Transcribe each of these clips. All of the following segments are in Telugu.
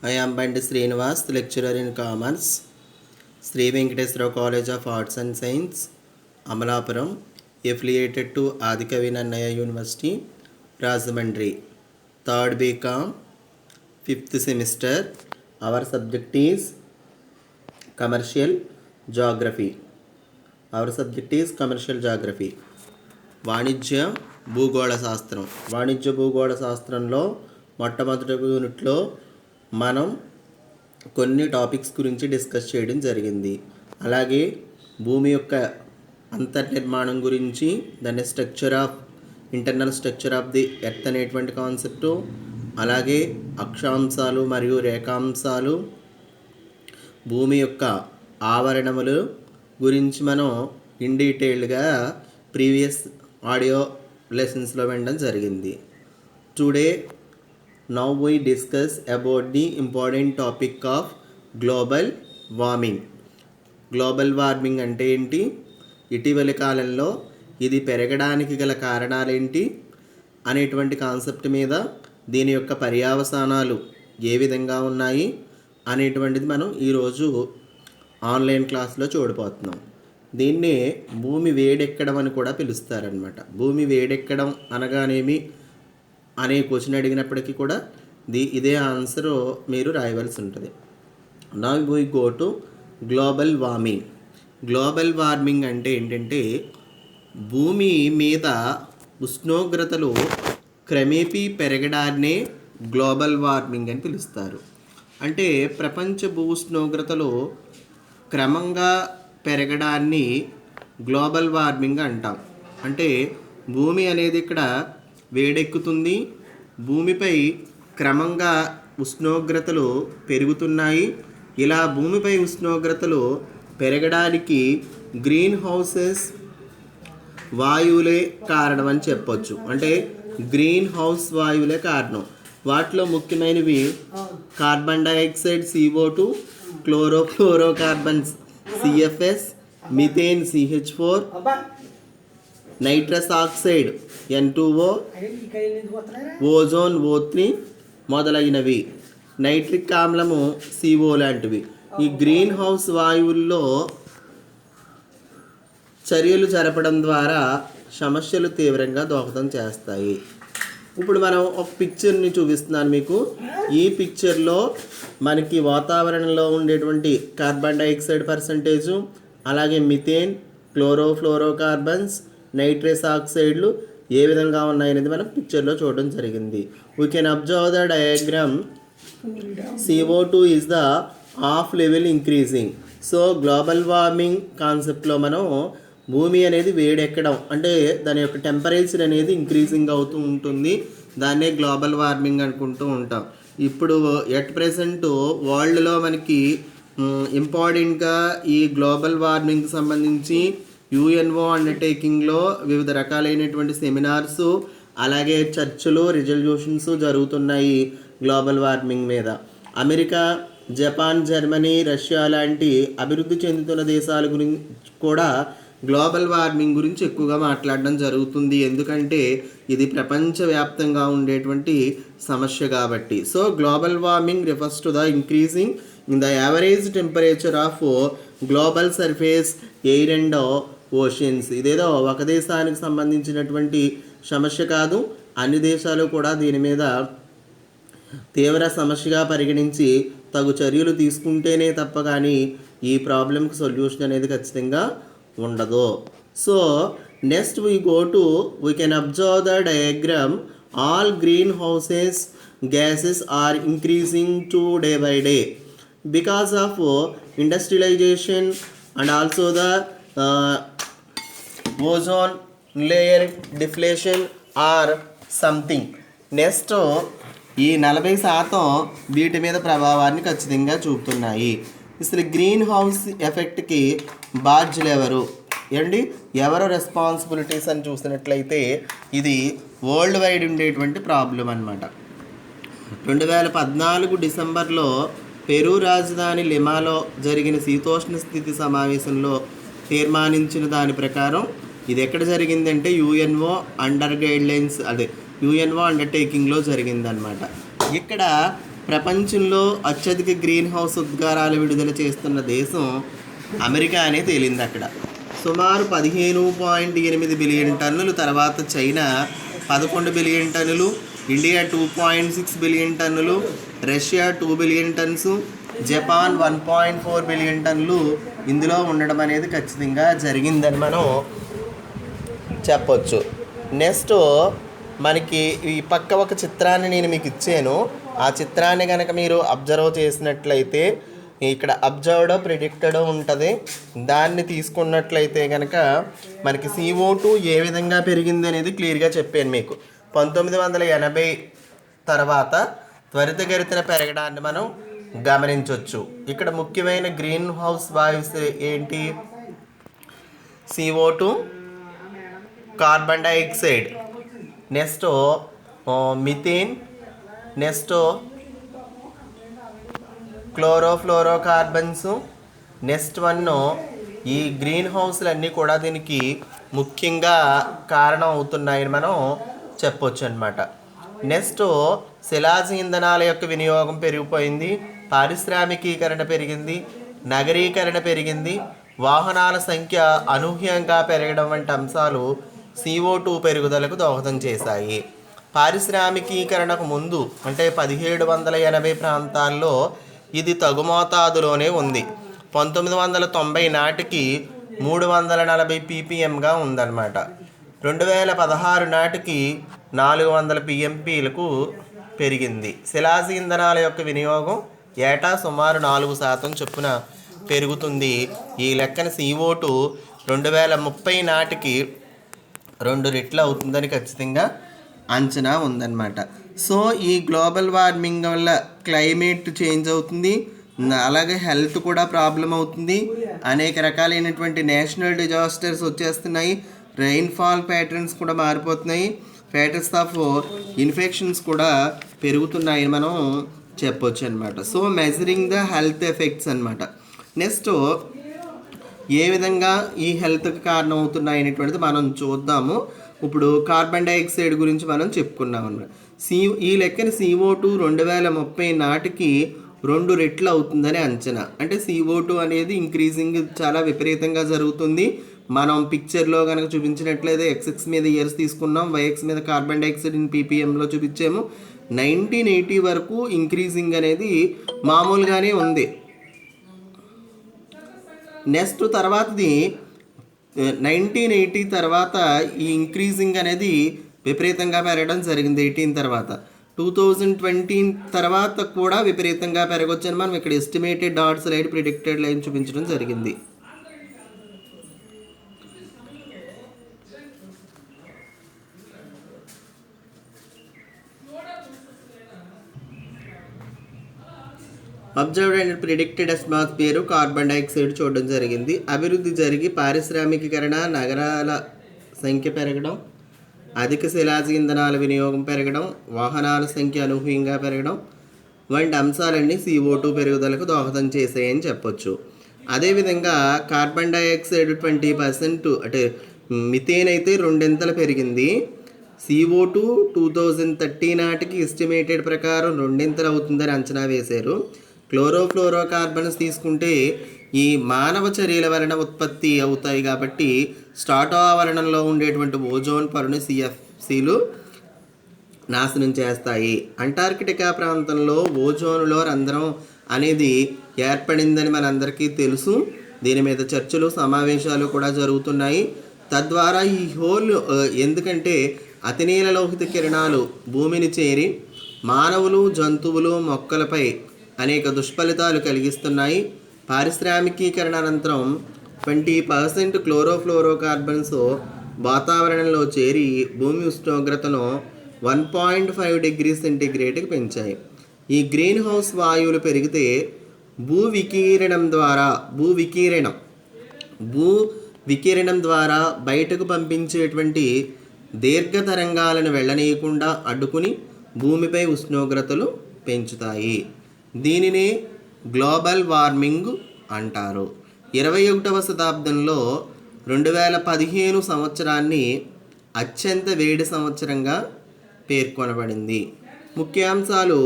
I am Bandi Srinivas, lecturer in Commerce, Sri Venkateswara College of Arts and Science, Amalapuram, affiliated to Adikavi Nannaya University, Rajamandri. Third BCom, 5th semester. Our subject is Commercial Geography. వాణిజ్య భూగోళ శాస్త్రంలో మొట్టమొదటి యూనిట్లో మనం కొన్ని టాపిక్స్ గురించి డిస్కస్ చేయడం జరిగింది. అలాగే భూమి యొక్క అంతర్నిర్మాణం గురించి, దాని internal structure of the earth అనేటువంటి కాన్సెప్టు, అలాగే అక్షాంశాలు మరియు రేఖాంశాలు, భూమి యొక్క ఆవరణములు గురించి మనం ఇన్ డీటెయిల్డ్గా ప్రీవియస్ ఆడియో లెసన్స్లో వినడం జరిగింది. Today now we discuss about the important topic of global warming అంటే ఏంటి, ఇటీవలి కాలంలో ఇది పెరగడానికి గల కారణాలేంటి అనేటువంటి కాన్సెప్ట్ మీద, దీని యొక్క పర్యవసానాలు ఏ విధంగా ఉన్నాయి అనేటువంటిది మనం ఈరోజు ఆన్లైన్ క్లాస్లో చూడబోతున్నాం. దీన్నే భూమి వేడెక్కడం అని కూడా పిలుస్తారనమాట. భూమి వేడెక్కడం అనగానేమి అనే క్వశ్చన్ అడిగినప్పటికీ కూడా ఇదే ఆన్సర్ మీరు రాయవలసి ఉంటుంది. Now we go to global warming అంటే ఏంటంటే, భూమి మీద ఉష్ణోగ్రతలు క్రమేపీ పెరగడాన్నే గ్లోబల్ వార్మింగ్ అని పిలుస్తారు. అంటే ప్రపంచ భూ ఉష్ణోగ్రతలు క్రమంగా పెరగడాన్ని గ్లోబల్ వార్మింగ్ అంటాం. అంటే భూమి అనేది ఇక్కడ వేడెక్కుతుంది, భూమిపై క్రమంగా ఉష్ణోగ్రతలు పెరుగుతున్నాయి. ఇలా భూమిపై ఉష్ణోగ్రతలు పెరగడానికి గ్రీన్ హౌసెస్ వాయువులే కారణం అని చెప్పొచ్చు. అంటే గ్రీన్ హౌస్ వాయువులే కారణం. వాటిలో ముఖ్యమైనవి carbon dioxide CO2, chlorofluorocarbons CFS, methane CH4, nitrous oxide N2O, ozone O3 మొదలైనవి, నైట్రిక్ ఆమ్లము CO లాంటివి. ఈ గ్రీన్ హౌస్ వాయువుల్లో చర్యలు జరపడం ద్వారా సమస్యలు తీవ్రంగా దోహదం చేస్తాయి. ఇప్పుడు మనం ఒక పిక్చర్ని చూపిస్తున్నాను మీకు. ఈ పిక్చర్లో మనకి వాతావరణంలో ఉండేటువంటి కార్బన్ డైఆక్సైడ్ పర్సంటేజు, అలాగే మిథేన్, క్లోరోఫ్లోరోకార్బన్స్, నైట్రస్ ఆక్సైడ్లు ఏ విధంగా ఉన్నాయనేది మనం పిక్చర్లో చూడడం జరిగింది. We can observe the diagram. CO2 is the of level increasing. So global warming కాన్సెప్ట్లో మనం భూమి అనేది వేడెక్కడం అంటే దాని యొక్క టెంపరేచర్ అనేది ఇంక్రీజింగ్ అవుతూ ఉంటుంది. దాన్నే గ్లోబల్ వార్మింగ్ అనుకుంటూ ఉంటాం. ఇప్పుడు ఎట్ ప్రెసెంట్ వరల్డ్లో మనకి ఇంపార్టెంట్గా ఈ గ్లోబల్ వార్మింగ్కి సంబంధించి UNO అండర్టేకింగ్లో వివిధ రకాలైనటువంటి సెమినార్సు, అలాగే చర్చలు, రిజల్యూషన్స్ జరుగుతున్నాయి గ్లోబల్ వార్మింగ్ మీద. అమెరికా, జపాన్, జర్మనీ, రష్యా లాంటి అభివృద్ధి చెందుతున్న దేశాల గురించి కూడా గ్లోబల్ వార్మింగ్ గురించి ఎక్కువగా మాట్లాడడం జరుగుతుంది. ఎందుకంటే ఇది ప్రపంచవ్యాప్తంగా ఉండేటువంటి సమస్య కాబట్టి. So global warming refers to the increasing in the average temperature of global surface, air and oceans. ఇదేదో ఒక దేశానికి సంబంధించినటువంటి సమస్య కాదు, అన్ని దేశాలు కూడా దీని మీద తీవ్ర సమస్యగా పరిగణించి తగు చర్యలు తీసుకుంటేనే తప్ప కానీ ఈ ప్రాబ్లంకి సొల్యూషన్ అనేది ఖచ్చితంగా ఉండదు. So next we can observe the diagram. All greenhouses gases are increasing day by day because of industrialization and also the ozone layer deflation or something. Next ఈ 40% వీటి మీద ప్రభావాన్ని ఖచ్చితంగా చూపుతున్నాయి. అసలు గ్రీన్ హౌస్ ఎఫెక్ట్కి బాధ్యులు ఎవరు రెస్పాన్సిబిలిటీస్ అని చూసినట్లయితే ఇది వరల్డ్ వైడ్ ఉండేటువంటి ప్రాబ్లం అన్నమాట. 2014 డిసెంబర్లో పెరూ రాజధాని లిమాలో జరిగిన శీతోష్ణ స్థితి సమావేశంలో తీర్మానించిన దాని ప్రకారం ఇది ఎక్కడ జరిగిందంటే UNO అండర్టేకింగ్లో జరిగిందనమాట. ఇక్కడ ప్రపంచంలో అత్యధిక గ్రీన్ హౌస్ ఉద్గారాలు విడుదల చేస్తున్న దేశం అమెరికా అనే తేలింది అక్కడ. సుమారు 15.8 బిలియన్ టన్నులు, తర్వాత చైనా 11 బిలియన్ టన్నులు, ఇండియా 2.6 బిలియన్ టన్నులు, Russia 2 billion turns, Japan 1.4 billion టన్నులు ఇందులో ఉండడం అనేది ఖచ్చితంగా జరిగిందని మనం చెప్పొచ్చు. నెక్స్ట్ మనకి ఈ పక్క ఒక చిత్రాన్ని నేను మీకు ఇచ్చాను. ఆ చిత్రాన్ని కనుక మీరు అబ్జర్వ్ చేసినట్లయితే ఇక్కడ అబ్జర్వ్డ్ ప్రిడిక్టెడ్ ఉంటుంది. దాన్ని తీసుకున్నట్లయితే కనుక మనకి CO2 ఏ విధంగా పెరిగింది అనేది క్లియర్గా చెప్పాను మీకు. 1980 తర్వాత త్వరితగతిన పెరగడాన్ని మనం గమనించవచ్చు. ఇక్కడ ముఖ్యమైన గ్రీన్ హౌస్ వాయుస్ ఏంటి? CO2, carbon dioxide, next methane, next chlorofluorocarbons. Next one ఈ గ్రీన్ హౌస్లు అన్నీ కూడా దీనికి ముఖ్యంగా కారణం అవుతున్నాయని మనం చెప్పొచ్చు అనమాట. నెక్స్ట్ శిలాజ ఇంధనాల యొక్క వినియోగం పెరిగిపోయింది, పారిశ్రామికీకరణ పెరిగింది, నగరీకరణ పెరిగింది, వాహనాల సంఖ్య అనూహ్యంగా పెరగడం వంటి అంశాలు CO2 పెరుగుదలకు దోహదం చేశాయి. పారిశ్రామికీకరణకు ముందు అంటే 1780 ప్రాంతాల్లో ఇది తగుమోతాదులోనే ఉంది. 1990 నాటికి 340 ppmగా ఉందన్నమాట. 2016 నాటికి 400 PMPలకు పెరిగింది. శిలాజ ఇంధనాల యొక్క వినియోగం ఏటా సుమారు 4% చొప్పున పెరుగుతుంది. ఈ లెక్కన CO2 2030 నాటికి 2 రెట్లు అవుతుందని ఖచ్చితంగా అంచనా ఉందన్నమాట. సో ఈ గ్లోబల్ వార్మింగ్ వల్ల క్లైమేట్ చేంజ్ అవుతుంది, అలాగే హెల్త్ కూడా ప్రాబ్లం అవుతుంది, అనేక రకాలైనటువంటి నేషనల్ డిజాస్టర్స్ వచ్చేస్తున్నాయి, రెయిన్ఫాల్ ప్యాటర్న్స్ కూడా మారిపోతున్నాయి, ప్యాటర్న్స్ ఆఫ్ ఇన్ఫెక్షన్స్ కూడా పెరుగుతున్నాయని మనం చెప్పొచ్చు అనమాట. So measuring the health effects అనమాట. నెక్స్ట్ ఏ విధంగా ఈ హెల్త్కి కారణం అవుతున్నాయి అనేటువంటిది మనం చూద్దాము. ఇప్పుడు కార్బన్ డైఆక్సైడ్ గురించి మనం చెప్పుకున్నాం అన్నమాట. ఈ లెక్కన CO2 2030 నాటికి 2 రెట్లు అవుతుందని అంచనా. అంటే CO2 అనేది ఇంక్రీజింగ్ చాలా విపరీతంగా జరుగుతుంది. మనం పిక్చర్లో కనుక చూపించినట్లయితే XX మీద ఇయర్స్ తీసుకున్నాం, YX మీద కార్బన్ డైఆక్సైడ్ ఇన్ ppmలో చూపించాము. 1980 వరకు ఇంక్రీజింగ్ అనేది మామూలుగానే ఉంది. నెక్స్ట్ తర్వాతది 1980 తర్వాత ఈ ఇంక్రీజింగ్ అనేది విపరీతంగా పెరగడం జరిగింది. 18 తర్వాత 2020 తర్వాత కూడా విపరీతంగా పెరగొచ్చని మనం ఇక్కడ estimated dots line predicted line చూపించడం జరిగింది. Observed and predicted atmosphere carbon dioxide చూడడం జరిగింది. అభివృద్ధి జరిగి పారిశ్రామికీకరణ, నగరాల సంఖ్య పెరగడం, అధిక శిలాజ ఇంధనాల వినియోగం పెరగడం, వాహనాల సంఖ్య అనూహ్యంగా పెరగడం వంటి అంశాలన్నీ CO2 పెరుగుదలకు దోహదం చేసాయని చెప్పొచ్చు. అదేవిధంగా కార్బన్ డైఆక్సైడ్ 20% అంటే మిథేన్ అయితే 2 పెరిగింది. CO2 2030 నాటికి ఎస్టిమేటెడ్ ప్రకారం 2 అవుతుందని అంచనా వేశారు. క్లోరోఫ్లోరోకార్బన్స్ తీసుకుంటే ఈ మానవ చర్యల వలన ఉత్పత్తి అవుతాయి కాబట్టి స్ట్రాటోఆవరణంలో ఉండేటువంటి ఓజోన్ పొరను CFCలు నాశనం చేస్తాయి. అంటార్కిటికా ప్రాంతంలో ఓజోన్లో రంధ్రం అనేది ఏర్పడిందని మనందరికీ తెలుసు. దీని మీద చర్చలు, సమావేశాలు కూడా జరుగుతున్నాయి. తద్వారా ఈ హోల్ ఎందుకంటే అతినీల లోహిత కిరణాలు భూమిని చేరి మానవులు, జంతువులు, మొక్కలపై అనేక దుష్ఫలితాలు కలిగిస్తున్నాయి. పారిశ్రామికీకరణ అనంతరం 20% క్లోరోఫ్లోరోకార్బన్స్ వాతావరణంలో చేరి భూమి ఉష్ణోగ్రతను 1.5 డిగ్రీ సెంటీగ్రేడ్కి పెంచాయి. ఈ గ్రీన్ హౌస్ వాయువులు పెరిగితే భూ వికిరణం ద్వారా బయటకు పంపించేటువంటి దీర్ఘతరంగాలను వెళ్ళనీయకుండా అడ్డుకుని భూమిపై ఉష్ణోగ్రతలు పెంచుతాయి. దీనినే గ్లోబల్ వార్మింగ్ అంటారు. 21వ శతాబ్దంలో 2015 సంవత్సరాన్ని అత్యంత వేడి సంవత్సరంగా పేర్కొనబడింది. ముఖ్యాంశాలు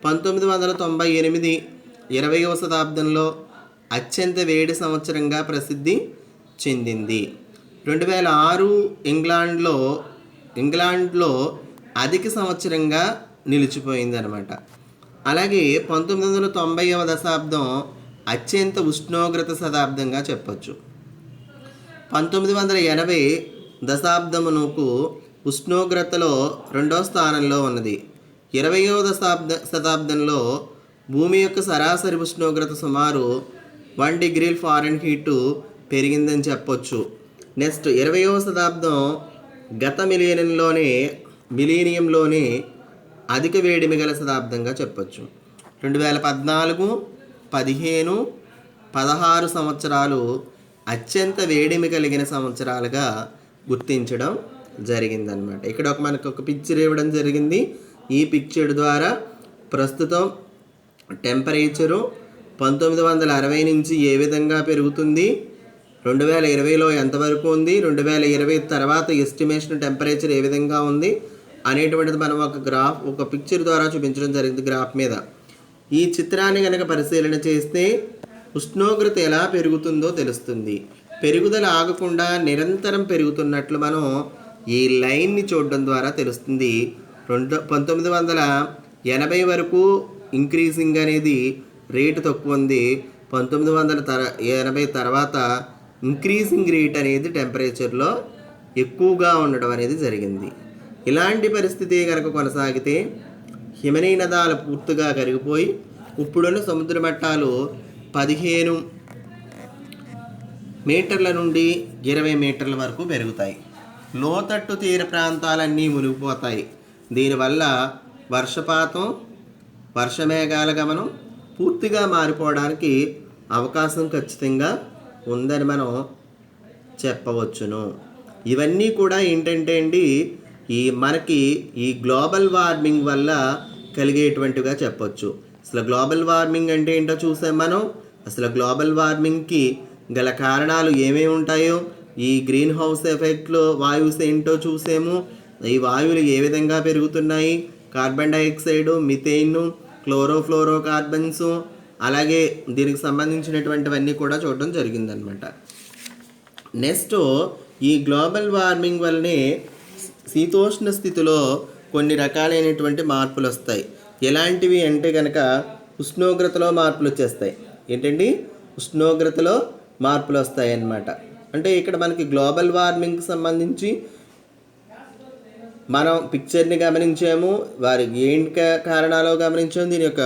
1998 20వ శతాబ్దంలో అత్యంత వేడి సంవత్సరంగా ప్రసిద్ధి చెందింది. 2006 ఇంగ్లాండ్లో అధిక సంవత్సరంగా నిలిచిపోయింది అనమాట. అలాగే 1990వ దశాబ్దం అత్యంత ఉష్ణోగ్రత శతాబ్దంగా చెప్పచ్చు. 1980 దశాబ్దమునకు ఉష్ణోగ్రతలో 2వ స్థానంలో ఉన్నది. 20వ శతాబ్దంలో భూమి యొక్క సరాసరి ఉష్ణోగ్రత సుమారు 1 డిగ్రీ ఫారెన్హీట్ పెరిగిందని చెప్పొచ్చు. నెక్స్ట్ 20వ శతాబ్దం గత మిలీనియంలోనే అధిక వేడిమి గల శతాబ్దంగా చెప్పొచ్చు. 2014, 15, 16 సంవత్సరాలు అత్యంత వేడిమి కలిగిన సంవత్సరాలుగా గుర్తించడం జరిగిందనమాట. ఇక్కడ మనకు ఒక పిక్చర్ ఇవ్వడం జరిగింది. ఈ పిక్చర్ ద్వారా ప్రస్తుతం టెంపరేచరు 1960 నుంచి ఏ విధంగా పెరుగుతుంది, 2020లో ఎంతవరకు ఉంది, 2020 తర్వాత ఎస్టిమేషన్ టెంపరేచర్ ఏ విధంగా ఉంది అనేటువంటిది మనం ఒక పిక్చర్ ద్వారా చూపించడం జరిగింది గ్రాఫ్ మీద. ఈ చిత్రాన్ని కనుక పరిశీలన చేస్తే ఉష్ణోగ్రత ఎలా పెరుగుతుందో తెలుస్తుంది. పెరుగుదల ఆగకుండా నిరంతరం పెరుగుతున్నట్లు మనం ఈ లైన్ని చూడడం ద్వారా తెలుస్తుంది. 1980 వరకు ఇంక్రీజింగ్ అనేది రేటు తక్కువ ఉంది. 1980 తర్వాత ఇంక్రీజింగ్ రేట్ అనేది టెంపరేచర్లో ఎక్కువగా ఉండడం అనేది జరిగింది. ఇలాంటి పరిస్థితి కనుక కొనసాగితే హిమనీనదాలు పూర్తిగా కరిగిపోయి ఇప్పుడున్న సముద్ర మట్టాలు 15 మీటర్ల నుండి 20 మీటర్ల వరకు పెరుగుతాయి. లోతట్టు తీర ప్రాంతాలన్నీ మునిగిపోతాయి. దీనివల్ల వర్షపాతం, వర్షమేఘాల గమనం పూర్తిగా మారిపోవడానికి అవకాశం ఖచ్చితంగా ఉందని మనం చెప్పవచ్చును. ఇవన్నీ కూడా ఏంటంటే అండి, మనకి ఈ గ్లోబల్ వార్మింగ్ వల్ల కలిగేటువంటిగా చెప్పొచ్చు. అసలు గ్లోబల్ వార్మింగ్ అంటే ఏంటో చూసాం మనం. అసలు గ్లోబల్ వార్మింగ్కి గల కారణాలు ఏమేమి ఉంటాయో, ఈ గ్రీన్ హౌస్ ఎఫెక్ట్లో వాయువుస్ ఏంటో చూసాము. ఈ వాయువులు ఏ విధంగా పెరుగుతున్నాయి, carbon dioxide, methane, chlorofluoro carbons, అలాగే దీనికి సంబంధించినటువంటివన్నీ కూడా చూడడం జరిగిందనమాట. నెక్స్ట్ ఈ గ్లోబల్ వార్మింగ్ వల్లనే శీతోష్ణ స్థితిలో కొన్ని రకాలైనటువంటి మార్పులు వస్తాయి. ఎలాంటివి అంటే కనుక ఉష్ణోగ్రతలో మార్పులు వచ్చేస్తాయి. ఏంటండి, ఉష్ణోగ్రతలో మార్పులు వస్తాయి అన్నమాట. అంటే ఇక్కడ మనకి గ్లోబల్ వార్మింగ్కి సంబంధించి మనం పిక్చర్ని గమనించాము, వారి ఏంటి కారణాలు గమనించాము, దీని యొక్క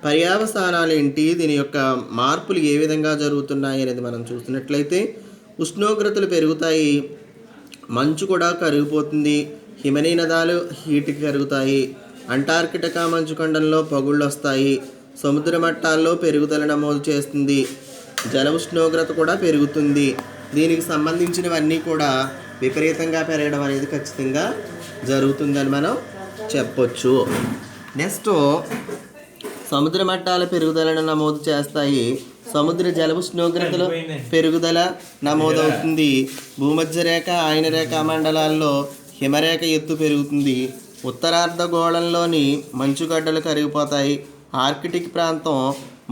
పర్యవసానాలు ఏంటి, దీని యొక్క మార్పులు ఏ విధంగా జరుగుతున్నాయి అనేది మనం చూసినట్లయితే ఉష్ణోగ్రతలు పెరుగుతాయి, మంచు కూడా కరిగిపోతుంది, హిమనీనదాలు హీట్కి కరుగుతాయి, అంటార్కిటికా మంచుకొండల్లో పగుళ్ళు వస్తాయి, సముద్ర మట్టాల్లో పెరుగుదల నమోదు చేస్తుంది, జల ఉష్ణోగ్రత కూడా పెరుగుతుంది. దీనికి సంబంధించినవన్నీ కూడా విపరీతంగా పెరగడం అనేది ఖచ్చితంగా జరుగుతుందని మనం చెప్పొచ్చు. నెక్స్ట్ సముద్ర మట్టాల పెరుగుదలను నమోదు చేస్తాయి, సముద్ర జల ఉష్ణోగ్రతలో పెరుగుదల నమోదవుతుంది, భూమధ్య రేఖ, ఆయన రేఖ మండలాల్లో హిమరేఖ ఎత్తు పెరుగుతుంది, ఉత్తరార్ధగోళంలోని మంచుగడ్డలు కరిగిపోతాయి, ఆర్కిటిక్ ప్రాంతం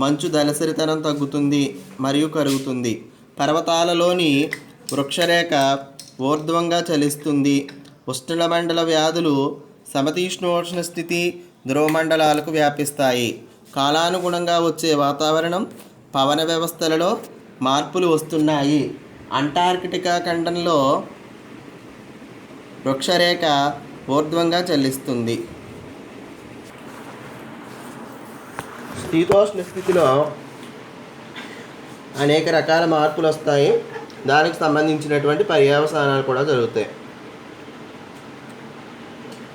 మంచు దళసరితనం తగ్గుతుంది మరియు కరుగుతుంది, పర్వతాలలోని వృక్షరేఖ ఊర్ధ్వంగా చలిస్తుంది, ఉష్ణమండల వ్యాధులు సమతీష్ణోష్ణ స్థితి ధ్రువమండలాలకు వ్యాపిస్తాయి, కాలానుగుణంగా వచ్చే వాతావరణం పవన వ్యవస్థలలో మార్పులు వస్తున్నాయి, అంటార్కిటికా ఖండంలో వృక్షరేఖ ఊర్ధ్వంగా చలిస్తుంది. శీతోష్ణ స్థితిలో అనేక రకాల మార్పులు వస్తాయి, దానికి సంబంధించినటువంటి పర్యవసానాలు కూడా జరుగుతాయి.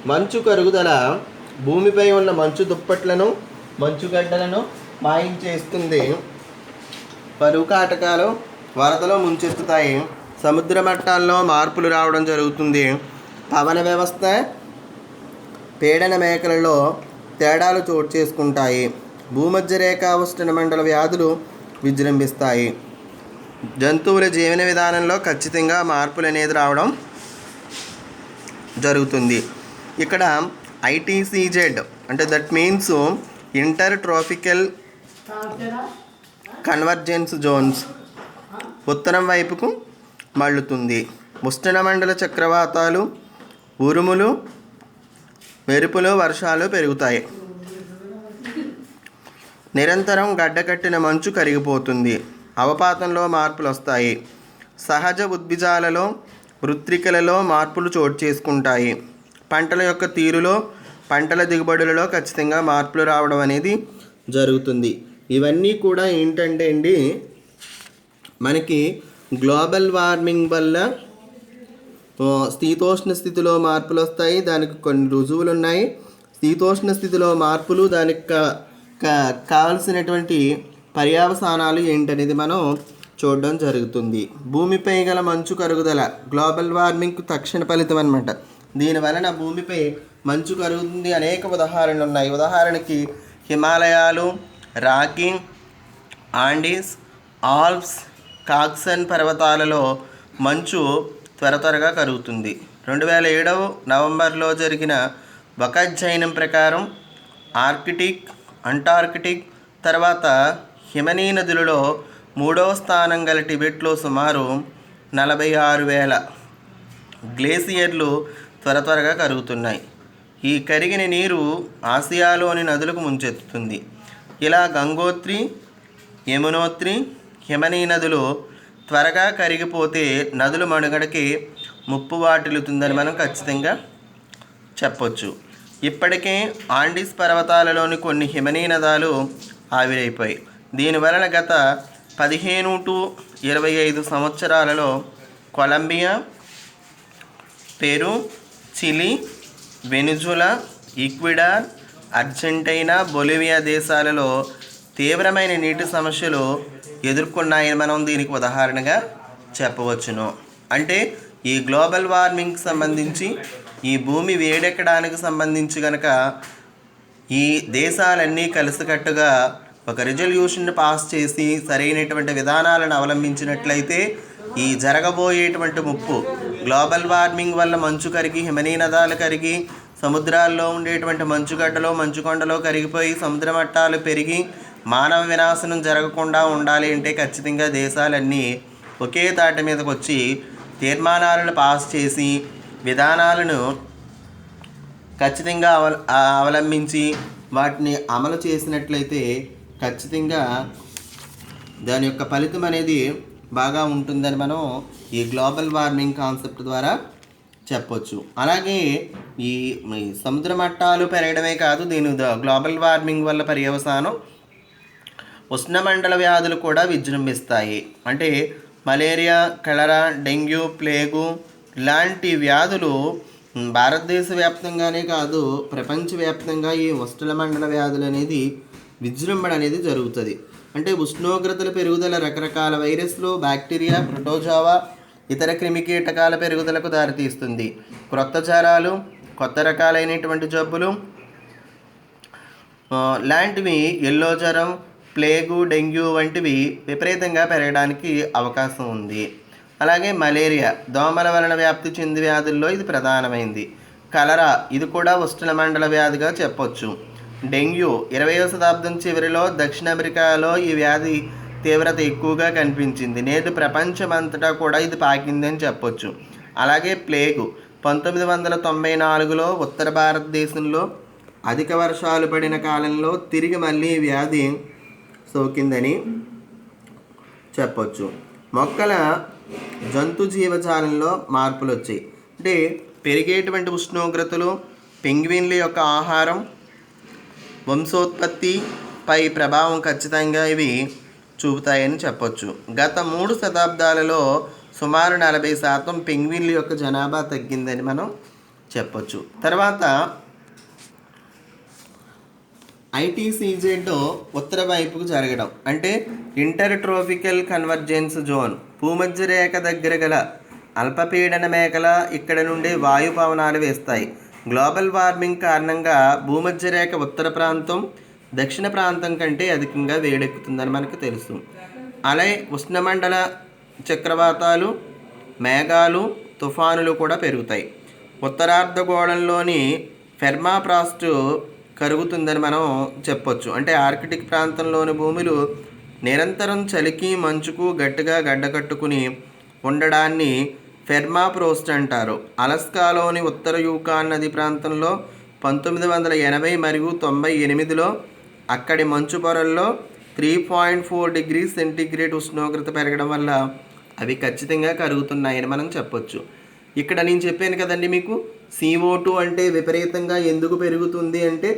మంచు కరుగుదల భూమిపై ఉన్న మంచు దుప్పట్లను, మంచుగడ్డలను మాయించేస్తుంది, పరువు కాటకాలు వరదలో ముంచెత్తుతాయి, సముద్ర మట్టాల్లో మార్పులు రావడం జరుగుతుంది, పవన వ్యవస్థ, పీడన మేకలలో తేడాలు చోటు చేసుకుంటాయి, భూమధ్య రేఖ ఉష్ణమండల వ్యాధులు విజృంభిస్తాయి, జంతువుల జీవన విధానంలో ఖచ్చితంగా మార్పులు అనేది రావడం జరుగుతుంది. ఇక్కడ ITCZ అంటే that means intertropical convergence zones ఉత్తరం వైపుకు మళ్ళుతుంది. ఉష్ణమండల చక్రవాతాలు, ఉరుములు, మెరుపులు, వర్షాలు పెరుగుతాయి. నిరంతరం గడ్డకట్టిన మంచు కరిగిపోతుంది. అవపాతంలో మార్పులు వస్తాయి. సహజ ఉద్భిజాలలో, వృత్తికలలో మార్పులు చోటు చేసుకుంటాయి. పంటల యొక్క తీరులో, పంటల దిగుబడులలో ఖచ్చితంగా మార్పులు రావడం అనేది జరుగుతుంది. ఇవన్నీ కూడా ఏంటంటే అండి, మనకి గ్లోబల్ వార్మింగ్ వల్ల శీతోష్ణ స్థితిలో మార్పులు వస్తాయి. దానికి కొన్ని రుజువులు ఉన్నాయి. శీతోష్ణ స్థితిలో మార్పులు, దానికి కావలసినటువంటి పర్యవసానాలు ఏంటనేది మనం చూడడం జరుగుతుంది. భూమిపై గల మంచు కరుగుదల గ్లోబల్ వార్మింగ్కు తక్షణ ఫలితం అన్నమాట. దీనివలన భూమిపై మంచు కరుగుతుంది. అనేక ఉదాహరణలు ఉన్నాయి. ఉదాహరణకి హిమాలయాలు, రాకీ, ఆండీస్, ఆల్ప్స్, కాక్సన్ పర్వతాలలో మంచు త్వరగా కరుగుతుంది. 2007 నవంబర్లో జరిగిన ఒక అధ్యయనం ప్రకారం ఆర్కిటిక్, అంటార్కిటిక్ తర్వాత హిమనీ నదులలో 3వ స్థానం గల టిబెట్లో సుమారు 46,000 గ్లేసియర్లు త్వరగా కరుగుతున్నాయి. ఈ కరిగిన నీరు ఆసియాలోని నదులకు ముంచెత్తుతుంది. ఇలా గంగోత్రి, యమునోత్రి, హిమనీ నదులు త్వరగా కరిగిపోతే నదుల మనుగడకి ముప్పు వాటిల్లుతుందని మనం ఖచ్చితంగా చెప్పొచ్చు. ఇప్పటికే ఆండీస్ పర్వతాలలోని కొన్ని హిమనీ నదాలు ఆవిరైపోయాయి. దీనివలన గత 15 to 25 సంవత్సరాలలో Colombia, Peru, Chile, Venezuela, Ecuador, Argentina, Bolivia దేశాలలో తీవ్రమైన నీటి సమస్యలు ఎదుర్కొన్నాయని మనం దీనికి ఉదాహరణగా చెప్పవచ్చును. అంటే ఈ గ్లోబల్ వార్మింగ్కి సంబంధించి, ఈ భూమి వేడెక్కడానికి సంబంధించి కనుక ఈ దేశాలన్నీ కలిసికట్టుగా ఒక రిజల్యూషన్ పాస్ చేసి సరైనటువంటి విధానాలను అవలంబించినట్లయితే ఈ జరగబోయేటువంటి ముప్పు, గ్లోబల్ వార్మింగ్ వల్ల మంచు కరిగి, హిమనీ నదాలు కరిగి, సముద్రాల్లో ఉండేటువంటి మంచుగడ్డలో, మంచుకొండలో కరిగిపోయి సముద్ర మట్టాలు పెరిగి మానవ వినాశనం జరగకుండా ఉండాలి అంటే ఖచ్చితంగా దేశాలన్నీ ఒకే తాటి మీదకి వచ్చి తీర్మానాలను పాస్ చేసి విధానాలను ఖచ్చితంగా అవలంబించి వాటిని అమలు చేసినట్లయితే ఖచ్చితంగా దాని యొక్క ఫలితం అనేది బాగా ఉంటుందని మనం ఈ గ్లోబల్ వార్మింగ్ కాన్సెప్ట్ ద్వారా చెప్పొచ్చు. అలాగే ఈ సముద్ర మట్టాలు పెరగడమే కాదు, దీని గ్లోబల్ వార్మింగ్ వల్ల పర్యవసానం ఉష్ణమండల వ్యాధులు కూడా విజృంభిస్తాయి. అంటే మలేరియా, కలరా, డెంగ్యూ, ప్లేగు ఇలాంటి వ్యాధులు భారతదేశ వ్యాప్తంగానే కాదు ప్రపంచవ్యాప్తంగా ఈ ఉష్ణమండల వ్యాధులు అనేది విజృంభణ అనేది జరుగుతుంది. అంటే ఉష్ణోగ్రతల పెరుగుదల రకరకాల వైరస్లు, బ్యాక్టీరియా, ప్రోటోజోవా, ఇతర క్రిమికీటకాల పెరుగుదలకు దారితీస్తుంది. క్రొత్త జ్వరాలు, కొత్త రకాలైనటువంటి జబ్బులు లాంటివి, ఎల్లో జ్వరం, ప్లేగు, డెంగ్యూ వంటివి విపరీతంగా పెరగడానికి అవకాశం ఉంది. అలాగే మలేరియా దోమల వలన వ్యాప్తి చెంది వ్యాధుల్లో ఇది ప్రధానమైంది. కలరా ఇది కూడా ఉష్ణమండల వ్యాధిగా చెప్పొచ్చు. డెంగ్యూ 20వ శతాబ్దం చివరిలో దక్షిణ అమెరికాలో ఈ వ్యాధి తీవ్రత ఎక్కువగా కనిపించింది. నేడు ప్రపంచమంతటా కూడా ఇది పాకిందని చెప్పొచ్చు. అలాగే ప్లేగు 1994లో ఉత్తర భారతదేశంలో అధిక వర్షాలు పడిన కాలంలో తిరిగి మళ్ళీ వ్యాధి సోకిందని చెప్పొచ్చు. మొక్కల జంతు జీవజాలంలో మార్పులు వచ్చాయి. అంటే పెరిగేటువంటి ఉష్ణోగ్రతలు, పెంగ్విన్ల యొక్క ఆహారం, వంశోత్పత్తిపై ప్రభావం ఖచ్చితంగా ఇవి చూపుతాయని చెప్పొచ్చు. గత 3 శతాబ్దాలలో సుమారు 40% పెంగ్విన్ల యొక్క జనాభా తగ్గిందని మనం చెప్పొచ్చు. తర్వాత ఐటీసీజెడ్ ఉత్తర వైపుకు జరగడం అంటే ఇంటర్ ట్రోపికల్ కన్వర్జెన్స్ జోన్, భూమధ్య రేఖ దగ్గర గల అల్పపీడన మేఖల ఇక్కడ నుండి వాయుపవనాలు వేస్తాయి. గ్లోబల్ వార్మింగ్ కారణంగా భూమధ్య రేఖ ఉత్తర ప్రాంతం దక్షిణ ప్రాంతం కంటే అధికంగా వేడెక్కుతుందని మనకు తెలుసు. అలాగే ఉష్ణమండల చక్రవాతాలు, మేఘాలు, తుఫానులు కూడా పెరుగుతాయి. ఉత్తరార్ధగోళంలోని పెర్మాఫ్రాస్ట్ కరుగుతుందని మనం చెప్పొచ్చు. అంటే ఆర్కిటిక్ ప్రాంతంలోని భూములు నిరంతరం చలికి మంచుకు గట్టిగా గడ్డకట్టుకుని ఉండడాన్ని ఫెర్మాఫ్రోస్ట్ అంటారు. అలస్కాలోని ఉత్తర యూకాన్ నది ప్రాంతంలో 1980 మరియు 98లో అక్కడి మంచు పొరల్లో 3.4 డిగ్రీ సెంటీగ్రేడ్ ఉష్ణోగ్రత పెరగడం వల్ల అవి ఖచ్చితంగా కరుగుతున్నాయని మనం చెప్పొచ్చు. ఇక్కడ నేను చెప్పాను కదండి మీకు, CO2 అంటే విపరీతంగా ఎందుకు పెరుగుతుంది అంటే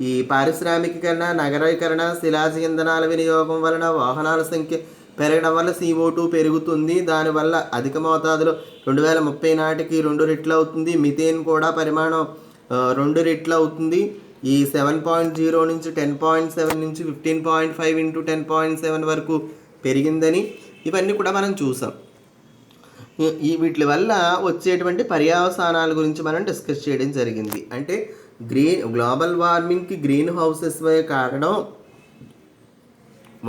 ఈ పారిశ్రామికీకరణ, నగరీకరణ, శిలాజ ఇంధనాల వినియోగం వలన వాహనాల సంఖ్య పెరగడం వల్ల CO2 పెరుగుతుంది. దానివల్ల అధిక మోతాదులో 2030 నాటికి 2 రెట్లు అవుతుంది. మిథేన్ కూడా పరిమాణం 2 రెట్లు అవుతుంది. ఈ 7.0 నుంచి 10.7 నుంచి 15.5 ఇంటూ 10.7 వరకు పెరిగిందని ఇవన్నీ కూడా మనం చూసాం. వీటి వల్ల వచ్చేటువంటి పర్యవసానాల గురించి మనం డిస్కస్ చేయడం జరిగింది. అంటే గ్లోబల్ వార్మింగ్కి గ్రీన్ హౌసెస్ కారణం,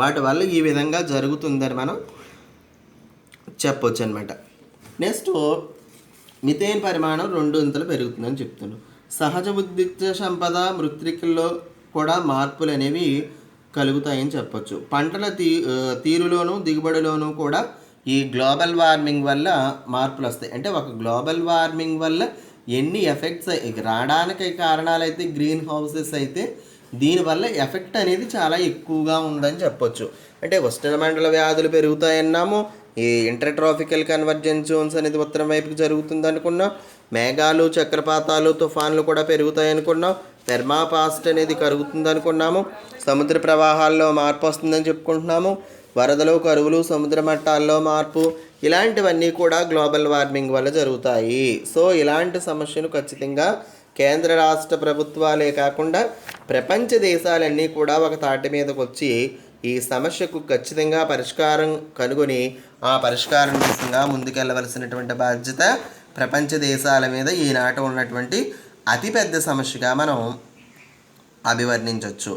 వాటి వల్ల ఈ విధంగా జరుగుతుందని మనం చెప్పొచ్చు అనమాట. నెక్స్ట్ మిథేన్ పరిమాణం 2 అంతలు పెరుగుతుందని చెప్తున్నాను. సహజ ఉద్రిక్త సంపద మృత్తికల్లో కూడా మార్పులు అనేవి కలుగుతాయని చెప్పొచ్చు. పంటల తీరులోను దిగుబడిలోనూ కూడా ఈ గ్లోబల్ వార్మింగ్ వల్ల మార్పులు వస్తాయి. అంటే ఒక గ్లోబల్ వార్మింగ్ వల్ల ఎన్ని ఎఫెక్ట్స్ రావడానికి కారణాలు అయితే గ్రీన్ హౌసెస్ అయితే, దీనివల్ల ఎఫెక్ట్ అనేది చాలా ఎక్కువగా ఉందని చెప్పొచ్చు. అంటే ఉష్ణమండల వ్యాధులు పెరుగుతాయన్నాము. ఈ ఇంటర్ట్రాపికల్ కన్వర్జెన్స్ జోన్స్ అనేది ఉత్తరం వైపుకి జరుగుతుంది అనుకున్నాం. మేఘాలు, చక్రపాతాలు, తుఫాన్లు కూడా పెరుగుతాయి అనుకున్నాం. పెర్మాఫ్రాస్ట్ అనేది కరుగుతుంది అనుకున్నాము. సముద్ర ప్రవాహాల్లో మార్పు వస్తుందని చెప్పుకుంటున్నాము. వరదలు, కరువులు, సముద్ర మట్టాల్లో మార్పు, ఇలాంటివన్నీ కూడా గ్లోబల్ వార్మింగ్ వల్ల జరుగుతాయి. సో ఇలాంటి సమస్యను ఖచ్చితంగా కేంద్ర రాష్ట్ర ప్రభుత్వాలే కాకుండా ప్రపంచ దేశాలన్నీ కూడా ఒక తాటి మీదకి వచ్చి ఈ సమస్యకు ఖచ్చితంగా పరిష్కారం కనుగొని ఆ పరిష్కారం దిశగా ముందుకెళ్ళవలసినటువంటి బాధ్యత ప్రపంచ దేశాల మీద ఈనాటి ఉన్నటువంటి అతిపెద్ద సమస్యగా మనం అభివర్ణించవచ్చు.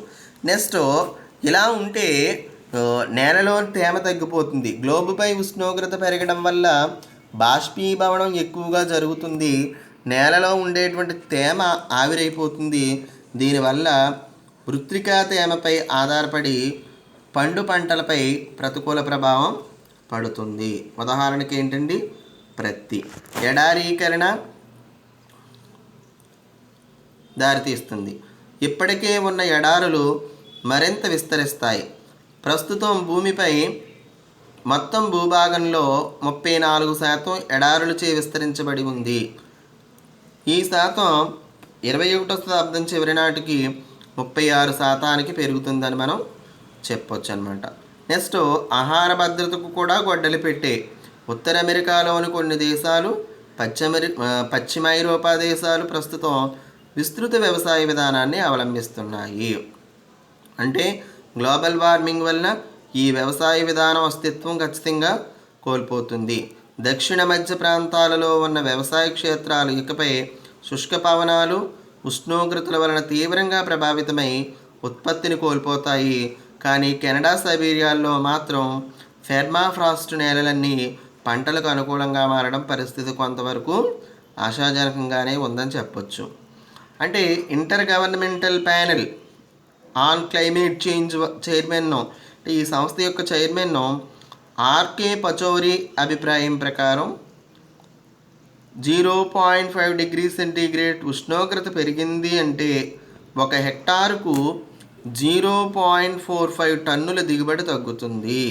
నెక్స్ట్ ఇలా ఉంటే నేలలో తేమ తగ్గిపోతుంది. గ్లోబుపై ఉష్ణోగ్రత పెరగడం వల్ల బాష్పీభవనం ఎక్కువగా జరుగుతుంది. నేలలో ఉండేటువంటి తేమ ఆవిరైపోతుంది. దీనివల్ల మృత్తికా తేమపై ఆధారపడి పండు పంటలపై ప్రతికూల ప్రభావం పడుతుంది. ఉదాహరణకి ఏంటండి, ప్రత్తి. ఎడారీకరణ దారితీస్తుంది. ఇప్పటికే ఉన్న ఎడారులు మరింత విస్తరిస్తాయి. ప్రస్తుతం భూమిపై మొత్తం భూభాగంలో 34% ఎడారులచే విస్తరించబడి ఉంది. ఈ శాతం 21వ శతాబ్దం చివరి నాటికి 36% పెరుగుతుందని మనం చెప్పొచ్చు అనమాట. నెక్స్ట్ ఆహార భద్రతకు కూడా గొడ్డలి పెట్టే ఉత్తర అమెరికాలోని కొన్ని దేశాలు, పశ్చిమ ఐరోపా దేశాలు ప్రస్తుతం విస్తృత వ్యవసాయ విధానాన్ని అవలంబిస్తున్నాయి. అంటే గ్లోబల్ వార్మింగ్ వలన ఈ వ్యవసాయ విధానం అస్తిత్వం ఖచ్చితంగా కోల్పోతుంది. దక్షిణ మధ్య ప్రాంతాలలో ఉన్న వ్యవసాయ క్షేత్రాలు ఇకపై శుష్క పవనాలు, ఉష్ణోగ్రతల వలన తీవ్రంగా ప్రభావితమై ఉత్పత్తిని కోల్పోతాయి. కానీ కెనడా, సైబీరియాల్లో మాత్రం ఫెర్మాఫ్రాస్ట్ నేలలన్నీ పంటలకు అనుకూలంగా మారడం పరిస్థితి కొంతవరకు ఆశాజనకంగానే ఉందని చెప్పొచ్చు. అంటే inter governmental panel on climate change chairman, ఈ సంస్థ యొక్క చైర్మన్ ఆర్కే పచౌరి అభిప్రాయం ప్రకారం 0.5 డిగ్రీ సెంటీగ్రేడ్ ఉష్ణోగ్రత పెరిగింది అంటే 1 హెక్టారుకు 0.45 టన్నుల దిగుబడి తగ్గుతుంది.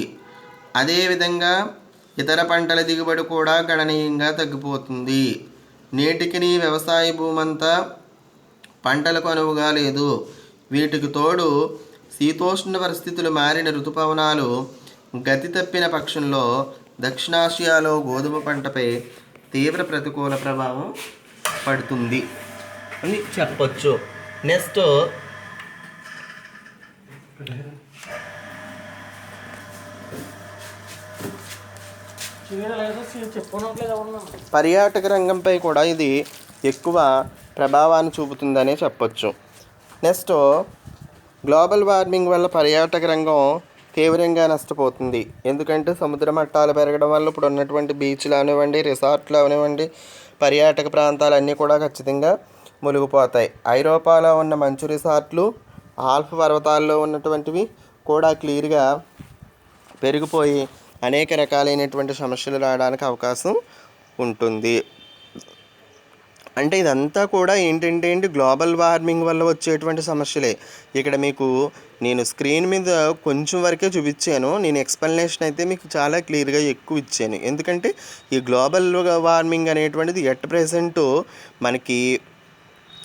అదేవిధంగా ఇతర పంటల దిగుబడి కూడా గణనీయంగా తగ్గిపోతుంది. నేటికి వ్యవసాయ భూమంతా పంటలకు అనువుగా లేదు. వీటికి తోడు శీతోష్ణ పరిస్థితులు మారిన ఋతుపవనాలు గతి తప్పిన పక్షంలో దక్షిణాసియాలో గోధుమ పంటపై తీవ్ర ప్రతికూల ప్రభావం పడుతుంది అని చెప్పొచ్చు. నెక్స్ట్ పర్యాటక రంగంపై కూడా ఇది ఎక్కువ ప్రభావాన్ని చూపుతుందనే చెప్పొచ్చు. నెక్స్ట్ గ్లోబల్ వార్మింగ్ వల్ల పర్యాటక రంగం తీవ్రంగా నష్టపోతుంది. ఎందుకంటే సముద్ర మట్టాలు పెరగడం వల్ల ఇప్పుడు ఉన్నటువంటి బీచ్లు అవనివ్వండి, రిసార్ట్లు అవనివ్వండి, పర్యాటక ప్రాంతాలన్నీ కూడా ఖచ్చితంగా మునిగిపోతాయి. ఐరోపాలో ఉన్న మంచు రిసార్ట్లు, ఆల్ప్ పర్వతాల్లో ఉన్నటువంటివి కూడా క్లియర్గా పెరిగిపోయి అనేక రకాలైనటువంటి సమస్యలు రావడానికి అవకాశం ఉంటుంది. అంటే ఇదంతా కూడా ఏంటంటే గ్లోబల్ వార్మింగ్ వల్ల వచ్చేటువంటి సమస్యలే. ఇక్కడ మీకు నేను స్క్రీన్ మీద కొంచెం వరకే చూపించాను. నేను ఎక్స్ప్లెనేషన్ అయితే మీకు చాలా క్లియర్గా ఎక్కువ ఇచ్చాను. ఎందుకంటే ఈ గ్లోబల్ వార్మింగ్ అనేటువంటిది ఎట్ ప్రెజెంట్ మనకి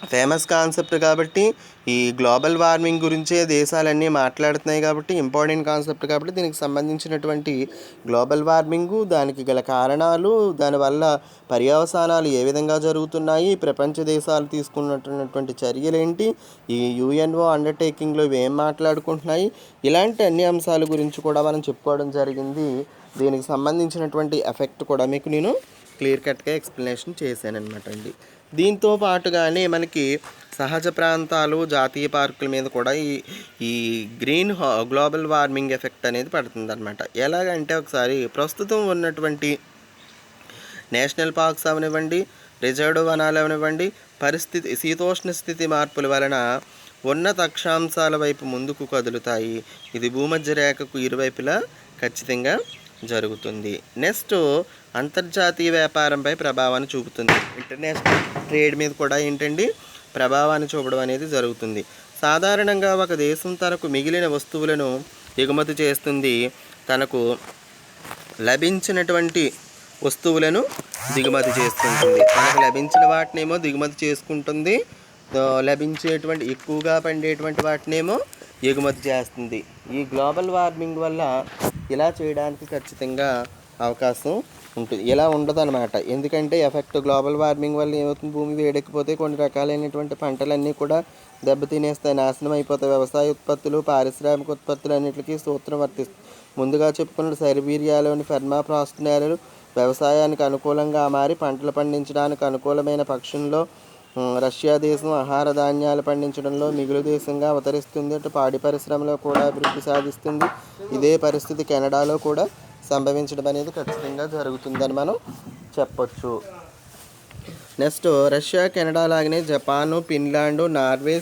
ఫేమస్ కాన్సెప్ట్ కాబట్టి, ఈ గ్లోబల్ వార్మింగ్ గురించే దేశాలన్నీ మాట్లాడుతున్నాయి కాబట్టి, ఇంపార్టెంట్ కాన్సెప్ట్ కాబట్టి దీనికి సంబంధించినటువంటి గ్లోబల్ వార్మింగు, దానికి గల కారణాలు, దానివల్ల పర్యవసానాలు ఏ విధంగా జరుగుతున్నాయి, ప్రపంచ దేశాలు తీసుకున్నటువంటి చర్యలేంటి, ఈ యుఎన్ఓ అండర్టేకింగ్లో ఏం మాట్లాడుకుంటున్నాయి, ఇలాంటి అన్ని అంశాల గురించి కూడా మనం చెప్పుకోవడం జరిగింది. దీనికి సంబంధించినటువంటి ఎఫెక్ట్ కూడా మీకు నేను క్లియర్ కట్గా ఎక్స్ప్లెనేషన్ చేశాను అనమాట అండి. దీంతో పాటుగానే మనకి సహజ ప్రాంతాలు, జాతీయ పార్కుల మీద కూడా ఈ గ్లోబల్ వార్మింగ్ ఎఫెక్ట్ అనేది పడుతుంది అనమాట. ఎలాగంటే ఒకసారి ప్రస్తుతం ఉన్నటువంటి నేషనల్ పార్క్స్ అవనివ్వండి, రిజర్వ్డ్ వనాలు అవనివ్వండి, శీతోష్ణ స్థితి మార్పుల వలన ఉన్నత అక్షాంశాల వైపు ముందుకు కదులుతాయి. ఇది భూమధ్య రేఖకు ఇరువైపులా ఖచ్చితంగా జరుగుతుంది. నెక్స్ట్, అంతర్జాతీయ వ్యాపారంపై ప్రభావాన్ని చూపుతుంది. ఇంటర్నేషనల్ ట్రేడ్ మీద కూడా ఏంటండి ప్రభావాన్ని చూపడం అనేది జరుగుతుంది. సాధారణంగా ఒక దేశం తనకు మిగిలిన వస్తువులను ఎగుమతి చేస్తుంది, తనకు లభించినటువంటి వస్తువులను దిగుమతి చేసుకుంటుంది. తనకు లభించిన వాటినేమో దిగుమతి చేసుకుంటుంది, లభించేటువంటి ఎక్కువగా పండేటువంటి వాటినేమో ఎగుమతి చేస్తుంది. ఈ గ్లోబల్ వార్మింగ్ వల్ల ఇలా చేయడానికి ఖచ్చితంగా అవకాశం ఉంటుంది. ఇలా ఉండదు అనమాట. ఎందుకంటే ఎఫెక్ట్ గ్లోబల్ వార్మింగ్ వల్ల ఏమవుతుంది, భూమి వేడెక్కిపోతే కొన్ని రకాలైనటువంటి పంటలన్నీ కూడా దెబ్బతినేస్తాయి, నాశనం అయిపోతాయి. వ్యవసాయ ఉత్పత్తులు, పారిశ్రామిక ఉత్పత్తులు అన్నింటికీ సూత్రం వర్తిస్తుంది. ముందుగా చెప్పుకున్న సైబీరియాలోని పెర్మాఫ్రాస్ట్ నేలలు వ్యవసాయానికి అనుకూలంగా మారి పంటలు పండించడానికి అనుకూలమైన పక్షంలో రష్యా దేశం ఆహార ధాన్యాలు పండించడంలో మిగులు దేశంగా అవతరిస్తుంది. అటు పాడి పరిశ్రమలో కూడా అభివృద్ధి సాధిస్తుంది. ఇదే పరిస్థితి కెనడాలో కూడా సంభవించడం అనేది ఖచ్చితంగా జరుగుతుందని మనం చెప్పొచ్చు. నెక్స్ట్, రష్యా, కెనడా లాగానే Japan, Finland, Norway,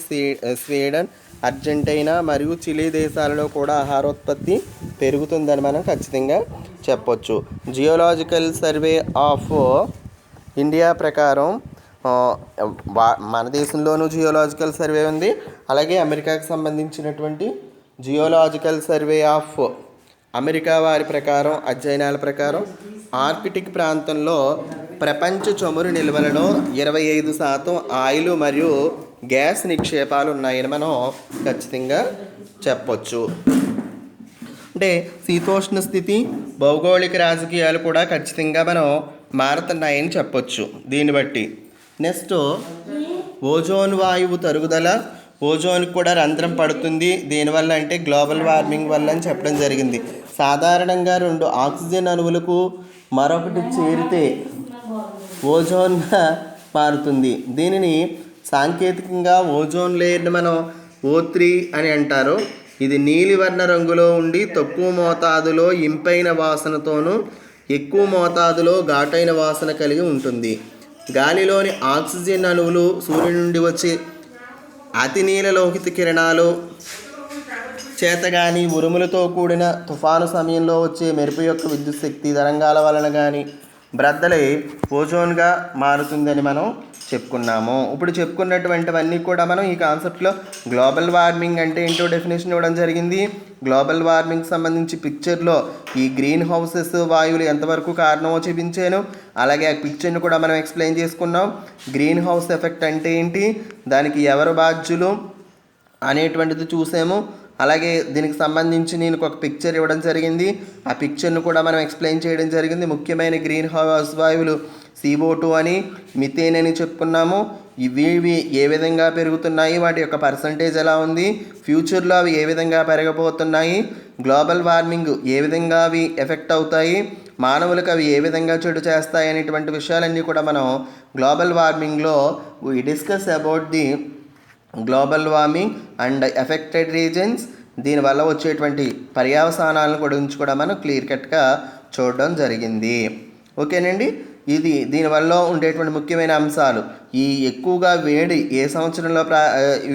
Sweden, Argentina మరియు చిలీ దేశాలలో కూడా ఆహారోత్పత్తి పెరుగుతుందని మనం ఖచ్చితంగా చెప్పొచ్చు. జియోలాజికల్ సర్వే ఆఫ్ ఇండియా ప్రకారం మన దేశంలోనూ జియోలాజికల్ సర్వే ఉంది. అలాగే అమెరికాకు సంబంధించినటువంటి జియోలాజికల్ సర్వే ఆఫ్ అమెరికా వారి ప్రకారం, అధ్యయనాల ప్రకారం ఆర్కిటిక్ ప్రాంతంలో ప్రపంచ చమురు నిల్వలలో 25% ఆయిల్ మరియు గ్యాస్ నిక్షేపాలు ఉన్నాయని మనం ఖచ్చితంగా చెప్పొచ్చు. అంటే శీతోష్ణ స్థితి, భౌగోళిక రాజకీయాలు కూడా ఖచ్చితంగా మనం మారుతున్నాయని చెప్పొచ్చు దీన్ని బట్టి. నెక్స్ట్, ఓజోన్ వాయువు తరుగుదల, ఓజోన్కి కూడా రంధ్రం పడుతుంది. దేనివల్ల అంటే గ్లోబల్ వార్మింగ్ వల్ల అని చెప్పడం జరిగింది. సాధారణంగా 2 ఆక్సిజన్ అణువులకు మరొకటి చేరితే ఓజోన్గా మారుతుంది. దీనిని సాంకేతికంగా ఓజోన్ లేయర్ని మనం O3 అని అంటారు. ఇది నీలివర్ణ రంగులో ఉండి తక్కువ మోతాదులో ఇంపైన వాసనతోనూ ఎక్కువ మోతాదులో ఘాటైన వాసన కలిగి ఉంటుంది. గాలిలోని ఆక్సిజన్ అణువులు సూర్యుడి నుండి వచ్చే అతి నీలలోహిత కిరణాలు చేత కానీ, ఉరుములతో కూడిన తుఫాను సమయంలో వచ్చే మెరుపు యొక్క విద్యుత్ శక్తి తరంగాల వలన కానీ బ్రద్దలై ఓజోన్గా మారుతుందని మనం చెప్పుకున్నాము. ఇప్పుడు చెప్పుకున్నటువంటివన్నీ కూడా మనం ఈ కాన్సెప్ట్లో గ్లోబల్ వార్మింగ్ అంటే ఏంటో డెఫినేషన్ ఇవ్వడం జరిగింది. గ్లోబల్ వార్మింగ్ సంబంధించి పిక్చర్లో ఈ గ్రీన్ హౌసెస్ వాయువులు ఎంతవరకు కారణమో చూపించాను. అలాగే ఆ పిక్చర్ని కూడా మనం ఎక్స్ప్లెయిన్ చేసుకున్నాం. గ్రీన్ హౌస్ ఎఫెక్ట్ అంటే ఏంటి, దానికి ఎవరు బాధ్యులు అనేటువంటిది చూసాము. అలాగే దీనికి సంబంధించి నేను ఒక పిక్చర్ ఇవ్వడం జరిగింది. ఆ పిక్చర్ను కూడా మనం ఎక్స్ప్లెయిన్ చేయడం జరిగింది. ముఖ్యమైన గ్రీన్ హౌస్ వాయువులు CO2 అని, మిథేన్ అని చెప్పుకున్నాము. ఇవి ఏ విధంగా పెరుగుతున్నాయి, వాటి యొక్క పర్సంటేజ్ ఎలా ఉంది, ఫ్యూచర్లో అవి ఏ విధంగా పెరగబోతున్నాయి, గ్లోబల్ వార్మింగ్ ఏ విధంగా అవి ఎఫెక్ట్ అవుతాయి, మానవులకు అవి ఏ విధంగా చెడు చేస్తాయి అనేటువంటి విషయాలన్నీ కూడా మనం గ్లోబల్ వార్మింగ్లో we discuss about the global warming and effected reasons, దీనివల్ల వచ్చేటువంటి పర్యవసానాలను గురించి కూడా మనం క్లియర్ కట్గా చూడడం జరిగింది. ఓకేనండి. దీనివల్ల ఉండేటువంటి ముఖ్యమైన అంశాలు ఈ ఎక్కువగా వేడి ఏ సంవత్సరంలో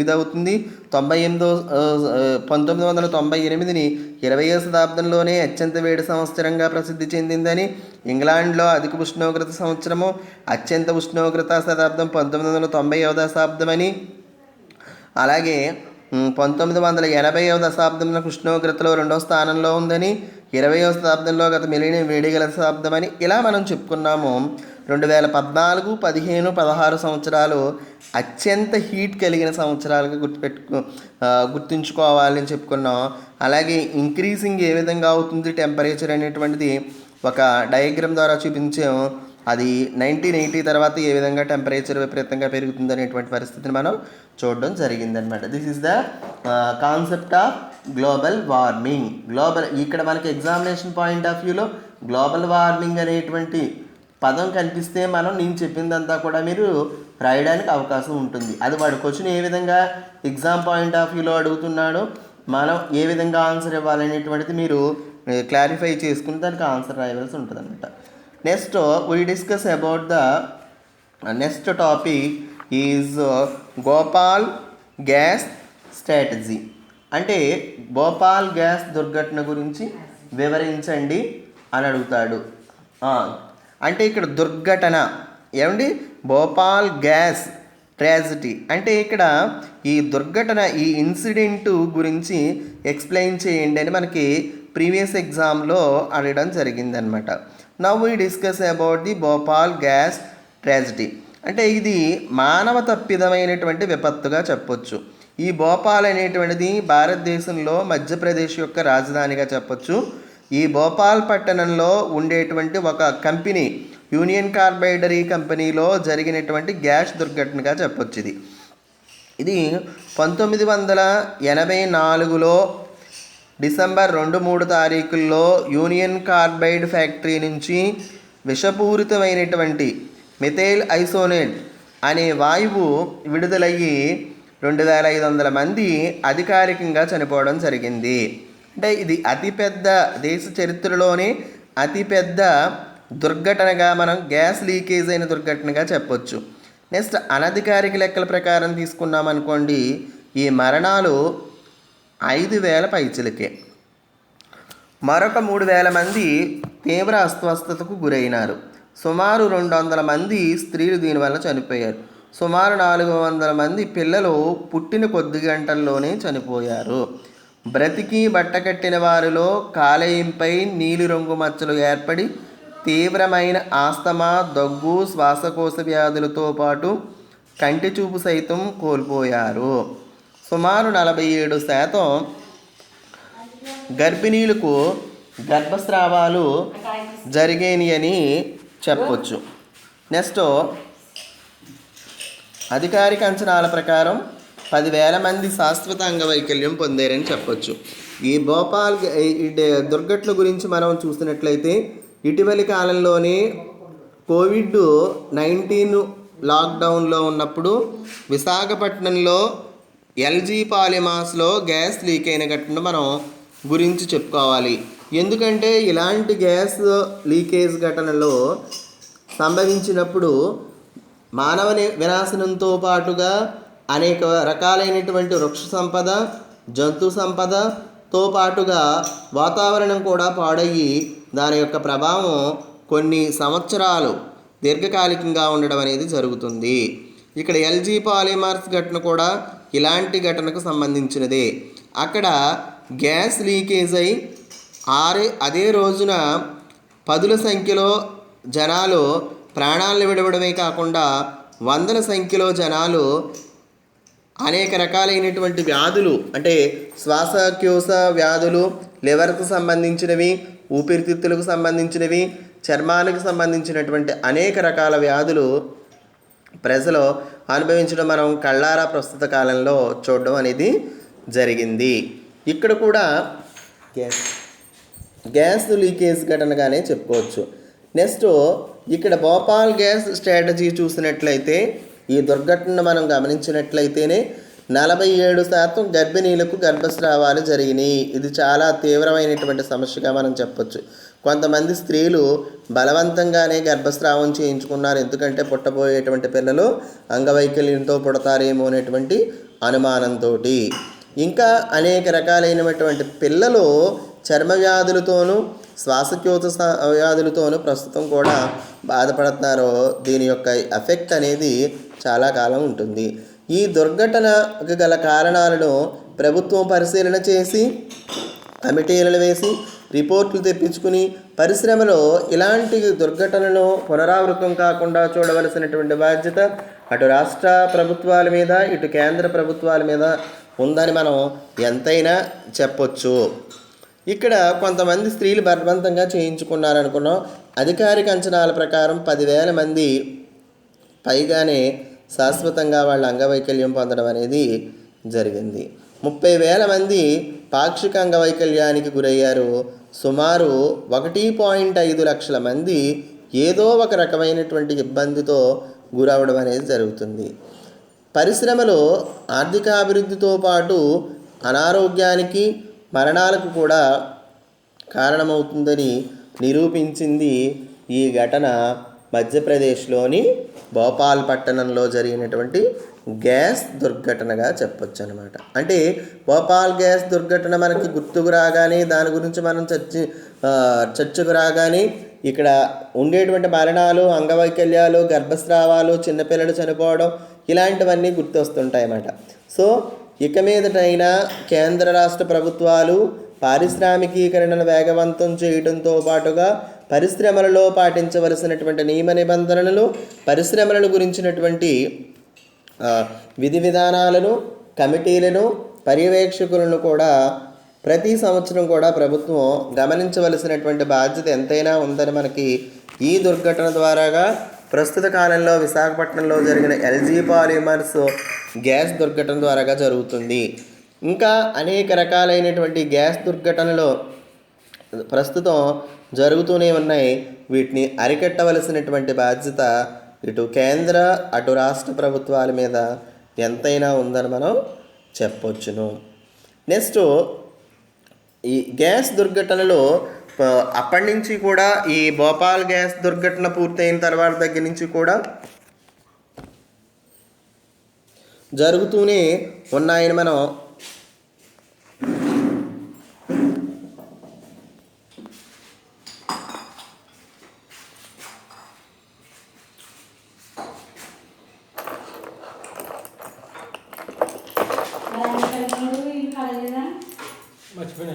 ఇదవుతుంది 1998ని 20వ శతాబ్దంలోనే అత్యంత వేడి సంవత్సరంగా ప్రసిద్ధి చెందిందని, ఇంగ్లాండ్లో అధిక ఉష్ణోగ్రత సంవత్సరము అత్యంత ఉష్ణోగ్రత శతాబ్దం 1990వ దశాబ్దమని, అలాగే 1980వ దశాబ్దంలో ఉష్ణోగ్రతలో 2వ స్థానంలో ఉందని, 20వ శతాబ్దంలో గత మిలీనియం వేడిగల శతాబ్దమని ఇలా మనం చెప్పుకున్నాము. 2014, 15, 16 సంవత్సరాలు అత్యంత హీట్ కలిగిన సంవత్సరాలుగా గుర్తుంచుకోవాలని చెప్పుకున్నాం. అలాగే ఇంక్రీజింగ్ ఏ విధంగా అవుతుంది టెంపరేచర్ అనేటువంటిది ఒక డయాగ్రామ్ ద్వారా చూపించాము. అది 1980 తర్వాత ఏ విధంగా టెంపరేచర్ విపరీతంగా పెరుగుతుంది అనేటువంటి పరిస్థితిని మనం చూడడం జరిగిందనమాట. This is the concept of global warming. ఇక్కడ మనకి ఎగ్జామినేషన్ పాయింట్ ఆఫ్ వ్యూలో గ్లోబల్ వార్మింగ్ అనేటువంటి పదం కనిపిస్తే నేను చెప్పిందంతా కూడా మీరు రాయడానికి అవకాశం ఉంటుంది. అది వాడు క్వశ్చన్ ఏ విధంగా ఎగ్జామ్ పాయింట్ ఆఫ్ వ్యూలో అడుగుతున్నాడో మనం ఏ విధంగా ఆన్సర్ ఇవ్వాలనేటువంటిది మీరు క్లారిఫై చేసుకుని దానికి ఆన్సర్ రాయవలసి ఉంటుంది అనమాట. Next we discuss about the next topic is Bhopal gas strategy. అంటే భోపాల్ గ్యాస్ దుర్ఘటన గురించి వివరించండి అని అడుగుతాడు. అంటే ఇక్కడ దుర్ఘటన ఏమండి, భోపాల్ గ్యాస్ ట్రాజడీ అంటే ఇక్కడ ఈ దుర్ఘటన ఈ ఇన్సిడెంట్ గురించి ఎక్స్ప్లెయిన్ చేయండి అని మనకి ప్రీవియస్ ఎగ్జామ్లో అడగడం జరిగిందనమాట. Now we discuss about the Bhopal gas tragedy. అంటే ఇది మానవ తప్పిదమైనటువంటి విపత్తుగా చెప్పొచ్చు. ఈ భోపాల్ అనేటువంటిది భారతదేశంలో మధ్యప్రదేశ్ యొక్క రాజధానిగా చెప్పొచ్చు. ఈ భోపాల్ పట్టణంలో ఉండేటువంటి ఒక కంపెనీ యూనియన్ కార్బైడరీ కంపెనీలో జరిగినటువంటి గ్యాస్ దుర్ఘటనగా చెప్పొచ్చు. ఇది 1984లో డిసెంబర్ 2-3 తారీఖుల్లో యూనియన్ కార్బైడ్ ఫ్యాక్టరీ నుంచి విషపూరితమైనటువంటి మిథైల్ ఐసోనేట్ అనే వాయువు విడుదలయ్యి 2500 మంది అధికారికంగా చనిపోవడం జరిగింది. అంటే ఇది అతిపెద్ద దేశ చరిత్రలోనే అతిపెద్ద దుర్ఘటనగా మనం గ్యాస్ లీకేజ్ అయిన దుర్ఘటనగా చెప్పొచ్చు. నెక్స్ట్ అనధికారిక లెక్కల ప్రకారం తీసుకున్నామనుకోండి, ఈ మరణాలు 5000 పైచిలకే. మరొక 3000 మంది తీవ్ర అస్వస్థతకు గురైనారు. సుమారు 200 మంది స్త్రీలు దీనివల్ల చనిపోయారు. సుమారు 400 మంది పిల్లలు పుట్టిన కొద్ది గంటల్లోనే చనిపోయారు. బ్రతికి బట్టకట్టిన వారిలో కాలేయంపై నీలిరంగు మచ్చలు ఏర్పడి తీవ్రమైన ఆస్తమా, దగ్గు, శ్వాసకోశ వ్యాధులతో పాటు కంటి చూపు సైతం కోల్పోయారు. సుమారు 47% గర్భిణీలకు గర్భస్రావాలు జరిగాయని చెప్పొచ్చు. నెక్స్ట్ అధికారిక అంచనాల ప్రకారం 10,000 మంది శాశ్వత అంగవైకల్యం పొందారని చెప్పొచ్చు. ఈ భోపాల్ దుర్ఘటన గురించి మనం చూసినట్లయితే ఇటీవలి కాలంలోనే COVID-19 లాక్డౌన్లో ఉన్నప్పుడు విశాఖపట్నంలో LG పాలిమాస్లో గ్యాస్ లీక్ అయిన ఘటన మనం గురించి చెప్పుకోవాలి. ఎందుకంటే ఇలాంటి గ్యాస్ లీకేజ్ ఘటనలో సంభవించినప్పుడు మానవ వినాశనంతో పాటుగా అనేక రకాలైనటువంటి వృక్ష సంపద, జంతు సంపదతో పాటుగా వాతావరణం కూడా పాడయ్యి దాని యొక్క ప్రభావం కొన్ని సంవత్సరాలు దీర్ఘకాలికంగా ఉండడం అనేది జరుగుతుంది. ఇక్కడ LG పాలిమర్స్ ఘటన కూడా ఇలాంటి ఘటనకు సంబంధించినదే. అక్కడ గ్యాస్ లీకేజ్ అయి అదే రోజున 10ల సంఖ్యలో జనాలు ప్రాణాలను విడవడమే కాకుండా 100ల సంఖ్యలో జనాలు అనేక రకాలైనటువంటి వ్యాధులు అంటే శ్వాసకోశ వ్యాధులు, లివర్కు సంబంధించినవి, ఊపిరితిత్తులకు సంబంధించినవి, చర్మానికి సంబంధించినటువంటి అనేక రకాల వ్యాధులు ప్రజలు అనుభవించడం మనం కళ్ళారా ప్రస్తుత కాలంలో చూడడం అనేది జరిగింది. ఇక్కడ కూడా గ్యాస్ లీకేజ్ ఘటనగానే చెప్పుకోవచ్చు. నెక్స్ట్ ఇక్కడ భోపాల్ గ్యాస్ స్ట్రాటజీ చూసినట్లయితే ఈ దుర్ఘటనను మనం గమనించినట్లయితేనే 47% గర్భిణీలకు గర్భస్రావాలు జరిగినాయి. ఇది చాలా తీవ్రమైనటువంటి సమస్యగా మనం చెప్పొచ్చు. కొంతమంది స్త్రీలు బలవంతంగానే గర్భస్రావం చేయించుకున్నారు, ఎందుకంటే పుట్టబోయేటువంటి పిల్లలు అంగవైకల్యంతో పుడతారేమో అనేటువంటి అనుమానంతో. ఇంకా అనేక రకాలైనటువంటి పిల్లలు చర్మ వ్యాధులతోనూ శ్వాసకోశ వ్యాధులతోనూ ప్రస్తుతం కూడా బాధపడుతున్నారు. దీని యొక్క ఎఫెక్ట్ అనేది చాలా కాలం ఉంటుంది. ఈ దుర్ఘటనకు గల కారణాలను ప్రభుత్వం పరిశీలన చేసి కమిటీలను వేసి రిపోర్ట్లు తెప్పించుకుని పరిశ్రమలో ఇలాంటి దుర్ఘటనలు పునరావృతం కాకుండా చూడవలసినటువంటి బాధ్యత అటు రాష్ట్ర ప్రభుత్వాల మీద ఇటు కేంద్ర ప్రభుత్వాల మీద ఉందని మనం ఎంతైనా చెప్పొచ్చు. ఇక్కడ కొంతమంది స్త్రీలు బలవంతంగా చేయించుకున్నారనుకున్నాం. అధికారిక అంచనాల ప్రకారం 10,000 మంది పైగానే శాశ్వతంగా వాళ్ళ అంగవైకల్యం పొందడం అనేది జరిగింది. 30,000 మంది పాక్షిక అంగవైకల్యానికి గురయ్యారు. సుమారు 1.5 లక్షల మంది ఏదో ఒక రకమైనటువంటి ఇబ్బందితో గురవడం అనేది జరుగుతుంది. పరిశ్రమలో ఆర్థిక అభివృద్ధితో పాటు అనారోగ్యానికి మరణాలకు కూడా కారణమవుతుందని నిరూపించింది ఈ ఘటన మధ్యప్రదేశ్లోని భోపాల్ పట్టణంలో జరిగినటువంటి గ్యాస్ దుర్ఘటనగా చెప్పొచ్చు అనమాట. అంటే భోపాల్ గ్యాస్ దుర్ఘటన మనకి గుర్తుకు రాగానే, దాని గురించి మనం చర్చకు రాగానే ఇక్కడ ఉండేటువంటి మరణాలు, అంగవైకల్యాలు, గర్భస్రావాలు, చిన్నపిల్లలు చనిపోవడం ఇలాంటివన్నీ గుర్తొస్తుంటాయి అన్నమాట. సో ఇక మీదటైనా కేంద్ర రాష్ట్ర ప్రభుత్వాలు పారిశ్రామికీకరణను వేగవంతం చేయడంతో పాటుగా పరిశ్రమలలో పాటించవలసినటువంటి నియమ నిబంధనలు, పరిశ్రమలను గురించినటువంటి విధి విధానాలను, కమిటీలను, పర్యవేక్షకులను కూడా ప్రతి సంవత్సరం కూడా ప్రభుత్వం గమనించవలసినటువంటి బాధ్యత ఎంతైనా ఉందని మనకి ఈ దుర్ఘటన ద్వారాగా ప్రస్తుత కాలంలో విశాఖపట్నంలో జరిగిన ఎల్జీ పాలిమర్స్ గ్యాస్ దుర్ఘటన ద్వారాగా జరుగుతుంది. ఇంకా అనేక రకాలైనటువంటి గ్యాస్ దుర్ఘటనలు ప్రస్తుతం జరుగుతూనే ఉన్నాయి. వీటిని అరికట్టవలసినటువంటి బాధ్యత ఇటు కేంద్ర అటు రాష్ట్ర ప్రభుత్వాల మీద ఎంతైనా ఉందని మనం చెప్పొచ్చును. నెక్స్ట్ ఈ గ్యాస్ దుర్ఘటనలో అప్పటి నుంచి కూడా ఈ భోపాల్ గ్యాస్ దుర్ఘటన పూర్తయిన తర్వాత దగ్గర నుంచి కూడా జరుగుతూనే ఉన్నాయని మనం మర్చిపోయినా